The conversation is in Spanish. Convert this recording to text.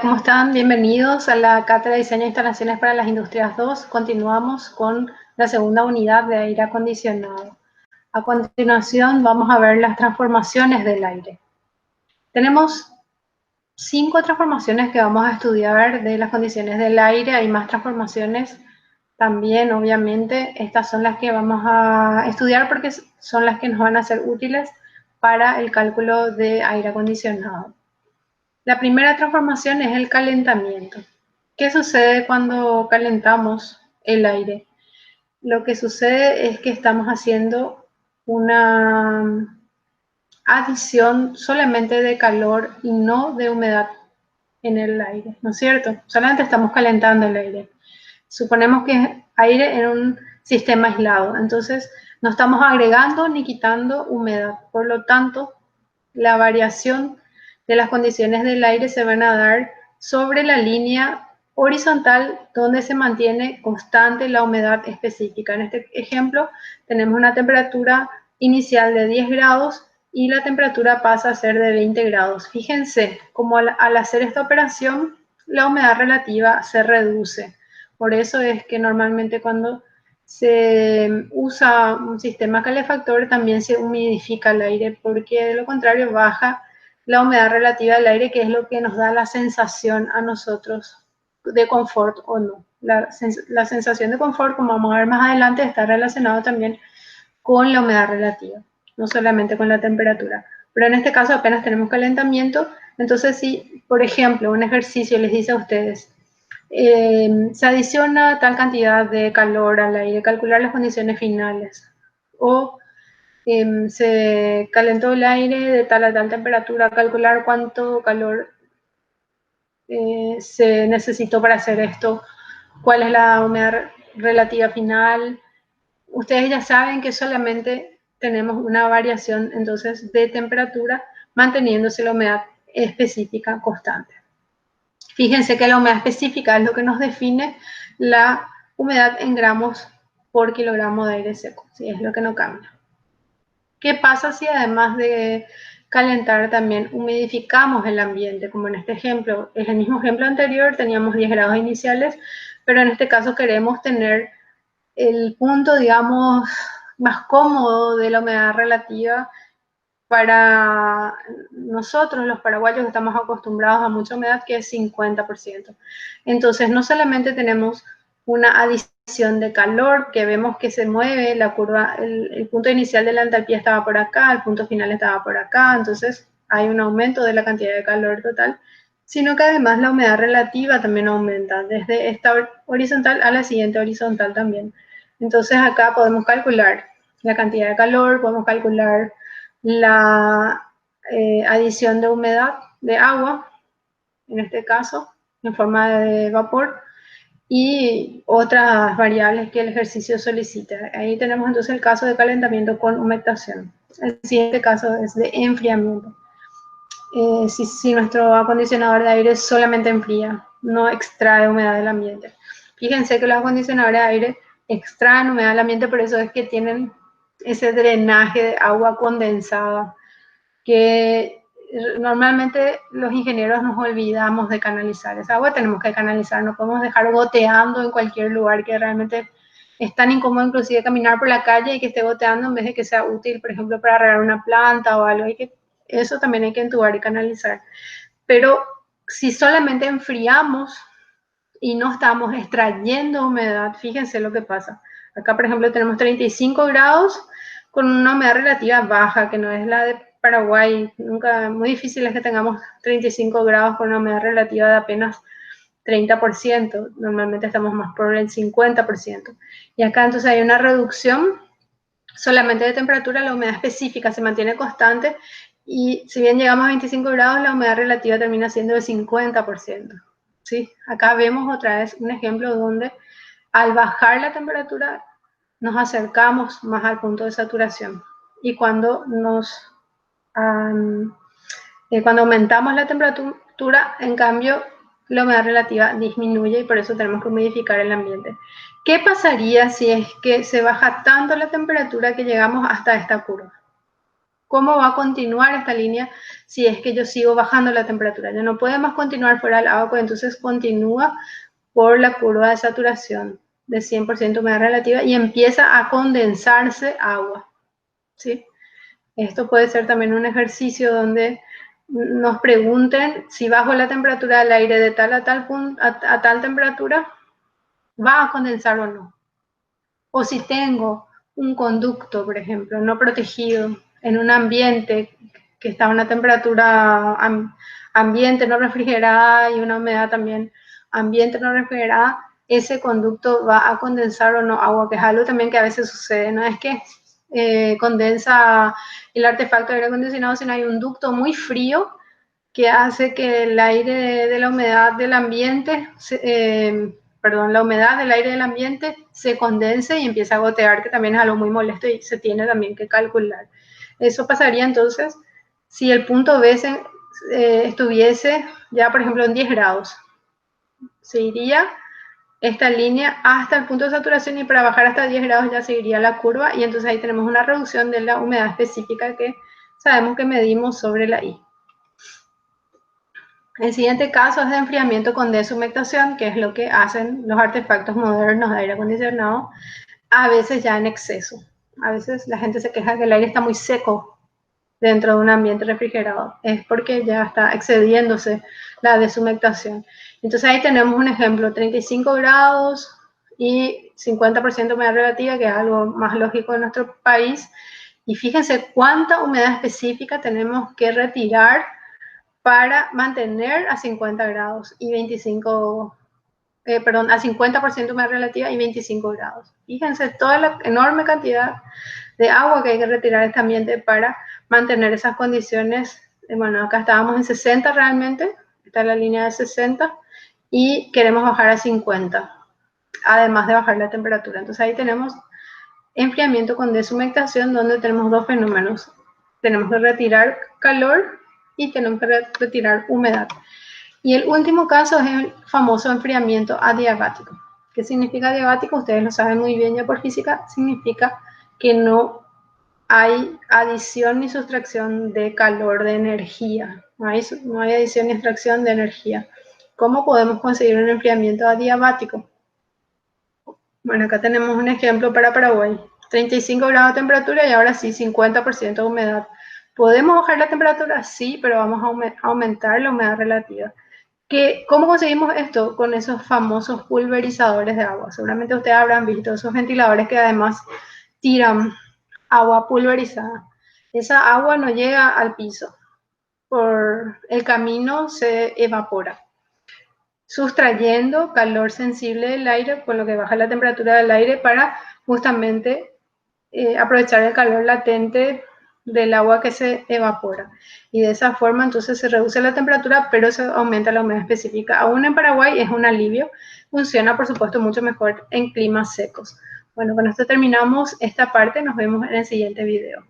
¿cómo están? Bienvenidos a la Cátedra de Diseño e Instalaciones para las Industrias 2. Continuamos con la segunda unidad de aire acondicionado. A continuación vamos a ver las transformaciones del aire. Tenemos 5 transformaciones que vamos a estudiar de las condiciones del aire. Hay más transformaciones también, obviamente. Estas son las que vamos a estudiar porque son las que nos van a ser útiles para el cálculo de aire acondicionado. La primera transformación es el calentamiento. ¿Qué sucede cuando calentamos el aire? Lo que sucede es que estamos haciendo una adición solamente de calor y no de humedad en el aire, ¿no es cierto? Solamente estamos calentando el aire. Suponemos que es aire en un sistema aislado, entonces no estamos agregando ni quitando humedad. Por lo tanto, la variación de las condiciones del aire se van a dar sobre la línea horizontal donde se mantiene constante la humedad específica. En este ejemplo tenemos una temperatura inicial de 10 grados y la temperatura pasa a ser de 20 grados. Fíjense cómo al hacer esta operación la humedad relativa se reduce. Por eso es que normalmente cuando se usa un sistema calefactor también se humidifica el aire, porque de lo contrario baja la humedad relativa del aire, que es lo que nos da la sensación a nosotros de confort o no. La sensación de confort, como vamos a ver más adelante, está relacionado también con la humedad relativa, no solamente con la temperatura. Pero en este caso apenas tenemos calentamiento, entonces si, por ejemplo, un ejercicio les dice a ustedes, se adiciona tal cantidad de calor al aire, calcular las condiciones finales, o se calentó el aire de tal a tal temperatura, calcular cuánto calor se necesitó para hacer esto, cuál es la humedad relativa final. Ustedes ya saben que solamente tenemos una variación entonces de temperatura manteniéndose la humedad específica constante. Fíjense que la humedad específica es lo que nos define la humedad en gramos por kilogramo de aire seco, ¿sí? Es lo que no cambia. ¿Qué pasa si además de calentar también humidificamos el ambiente? Como en este ejemplo, en el mismo ejemplo anterior teníamos 10 grados iniciales, pero en este caso queremos tener el punto, digamos, más cómodo de la humedad relativa para nosotros, los paraguayos, estamos acostumbrados a mucha humedad, que es 50%. Entonces, no solamente tenemos una adición de calor, que vemos que se mueve la curva, el punto inicial de la entalpía estaba por acá, el punto final estaba por acá, entonces hay un aumento de la cantidad de calor total, sino que además la humedad relativa también aumenta, desde esta horizontal a la siguiente horizontal también. Entonces acá podemos calcular la cantidad de calor, podemos calcular la adición de humedad de agua, en este caso, en forma de vapor, y otras variables que el ejercicio solicita. Ahí tenemos entonces el caso de calentamiento con humectación. El siguiente caso es de enfriamiento. Si nuestro acondicionador de aire solamente enfría, no extrae humedad del ambiente. Fíjense que los acondicionadores de aire extraen humedad del ambiente, por eso es que tienen ese drenaje de agua condensada que normalmente los ingenieros nos olvidamos de canalizar. Esa agua tenemos que canalizar, no podemos dejar goteando en cualquier lugar, que realmente es tan incómodo inclusive caminar por la calle y que esté goteando en vez de que sea útil, por ejemplo, para regar una planta o algo. Eso también hay que entubar y canalizar. Pero si solamente enfriamos y no estamos extrayendo humedad, fíjense lo que pasa. Acá, por ejemplo, tenemos 35 grados con una humedad relativa baja, que no es la de Paraguay. Nunca, muy difícil es que tengamos 35 grados con una humedad relativa de apenas 30%. Normalmente estamos más por el 50%. Y acá entonces hay una reducción solamente de temperatura, la humedad específica se mantiene constante y si bien llegamos a 25 grados, la humedad relativa termina siendo del 50%. ¿Sí? Acá vemos otra vez un ejemplo donde al bajar la temperatura nos acercamos más al punto de saturación y cuando cuando aumentamos la temperatura, en cambio, la humedad relativa disminuye y por eso tenemos que humidificar el ambiente. ¿Qué pasaría si es que se baja tanto la temperatura que llegamos hasta esta curva? ¿Cómo va a continuar esta línea si es que yo sigo bajando la temperatura? Ya no puede más continuar fuera del agua, entonces continúa por la curva de saturación de 100% humedad relativa y empieza a condensarse agua, ¿sí? Esto puede ser también un ejercicio donde nos pregunten si bajo la temperatura del aire de tal a tal punto, a tal temperatura, va a condensar o no. O si tengo un conducto, por ejemplo, no protegido en un ambiente que está a una temperatura ambiente no refrigerada y una humedad también ambiente no refrigerada, ese conducto va a condensar o no agua, que es algo también que a veces sucede, no es que condensa el artefacto de aire acondicionado, sino hay un ducto muy frío que hace que el aire de la humedad del ambiente, la humedad del aire del ambiente se condense y empieza a gotear, que también es algo muy molesto y se tiene también que calcular. Eso pasaría entonces si el punto B estuviese ya, por ejemplo, en 10 grados. Se iría esta línea hasta el punto de saturación y para bajar hasta 10 grados ya seguiría la curva y entonces ahí tenemos una reducción de la humedad específica que sabemos que medimos sobre la I. El siguiente caso es de enfriamiento con deshumectación, que es lo que hacen los artefactos modernos de aire acondicionado, a veces ya en exceso. A veces la gente se queja que el aire está muy seco dentro de un ambiente refrigerado. Es porque ya está excediéndose la deshumectación. Entonces ahí tenemos un ejemplo, 35 grados y 50% humedad relativa, que es algo más lógico en nuestro país. Y fíjense cuánta humedad específica tenemos que retirar para mantener a 50 grados y 25, a 50% humedad relativa y 25 grados. Fíjense toda la enorme cantidad de agua que hay que retirar de este ambiente para mantener esas condiciones. Bueno, acá estábamos en 60 realmente, está en la línea de 60 y queremos bajar a 50, además de bajar la temperatura. Entonces ahí tenemos enfriamiento con deshumectación, donde tenemos dos fenómenos. Tenemos que retirar calor y tenemos que retirar humedad. Y el último caso es el famoso enfriamiento adiabático. ¿Qué significa adiabático? Ustedes lo saben muy bien ya por física. Significa que no hay adición ni sustracción de calor, de energía. No hay adición ni extracción de energía. ¿Cómo podemos conseguir un enfriamiento adiabático? Bueno, acá tenemos un ejemplo para Paraguay. 35 grados de temperatura y ahora sí 50% de humedad. ¿Podemos bajar la temperatura? Sí, pero vamos a aumentar la humedad relativa. ¿Cómo conseguimos esto? Con esos famosos pulverizadores de agua. Seguramente ustedes habrán visto esos ventiladores que además tiran agua pulverizada. Esa agua no llega al piso. Por el camino se evapora, sustrayendo calor sensible del aire, con lo que baja la temperatura del aire para justamente aprovechar el calor latente del agua que se evapora. Y de esa forma entonces se reduce la temperatura, pero se aumenta la humedad específica. Aún en Paraguay es un alivio. Funciona, por supuesto, mucho mejor en climas secos. Bueno, con esto terminamos esta parte. Nos vemos en el siguiente video.